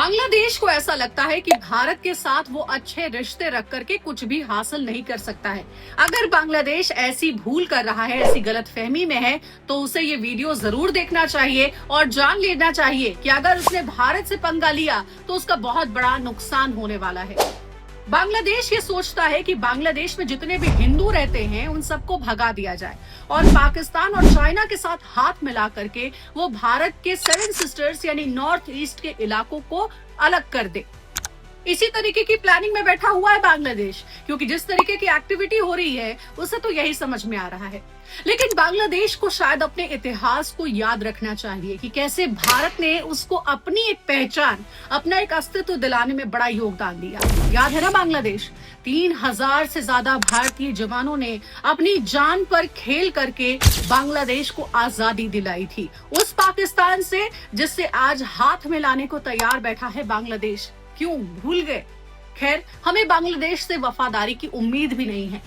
बांग्लादेश को ऐसा लगता है कि भारत के साथ वो अच्छे रिश्ते रख करके कुछ भी हासिल नहीं कर सकता है। अगर बांग्लादेश ऐसी भूल कर रहा है, ऐसी गलतफहमी में है, तो उसे ये वीडियो जरूर देखना चाहिए और जान लेना चाहिए कि अगर उसने भारत से पंगा लिया तो उसका बहुत बड़ा नुकसान होने वाला है। बांग्लादेश ये सोचता है कि बांग्लादेश में जितने भी हिंदू रहते हैं उन सबको भगा दिया जाए और पाकिस्तान और चाइना के साथ हाथ मिला करके वो भारत के 7 सिस्टर्स यानी नॉर्थ ईस्ट के इलाकों को अलग कर दे। इसी तरीके की प्लानिंग में बैठा हुआ है बांग्लादेश, क्योंकि जिस तरीके की एक्टिविटी हो रही है उसे तो यही समझ में आ रहा है। लेकिन बांग्लादेश को शायद अपने इतिहास को याद रखना चाहिए कि कैसे भारत ने उसको अपनी एक पहचान, अपना एक अस्तित्व दिलाने में बड़ा योगदान दिया। याद है ना, बांग्लादेश 3000 से ज्यादा भारतीय जवानों ने अपनी जान पर खेल करके बांग्लादेश को आजादी दिलाई थी उस पाकिस्तान से जिससे आज हाथ मिलाने को तैयार बैठा है बांग्लादेश। क्यों भूल गए? खैर, हमें बांग्लादेश से वफादारी की उम्मीद भी नहीं है।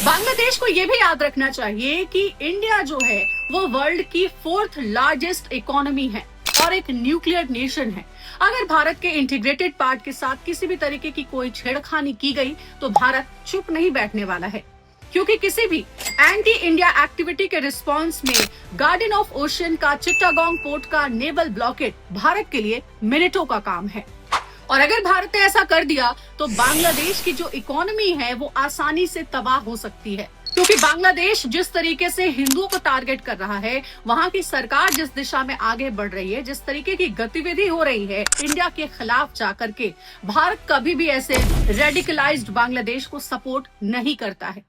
बांग्लादेश को यह भी याद रखना चाहिए कि इंडिया जो है वो वर्ल्ड की 4th लार्जेस्ट इकोनॉमी है और एक न्यूक्लियर नेशन है। अगर भारत के इंटीग्रेटेड पार्ट के साथ किसी भी तरीके की कोई छेड़खानी की गई तो भारत चुप नहीं बैठने वाला है, क्योंकि किसी भी एंटी इंडिया एक्टिविटी के रिस्पांस में गार्डन ऑफ ओशन का चिट्टागोंग पोर्ट का नेवल ब्लॉकेट भारत के लिए मिनटों का काम है। और अगर भारत ने ऐसा कर दिया तो बांग्लादेश की जो इकोनॉमी है वो आसानी से तबाह हो सकती है, क्योंकि बांग्लादेश जिस तरीके से हिंदुओं को टारगेट कर रहा है, वहाँ की सरकार जिस दिशा में आगे बढ़ रही है, जिस तरीके की गतिविधि हो रही है इंडिया के खिलाफ जाकर के, भारत कभी भी ऐसे रेडिकलाइज्ड बांग्लादेश को सपोर्ट नहीं करता है।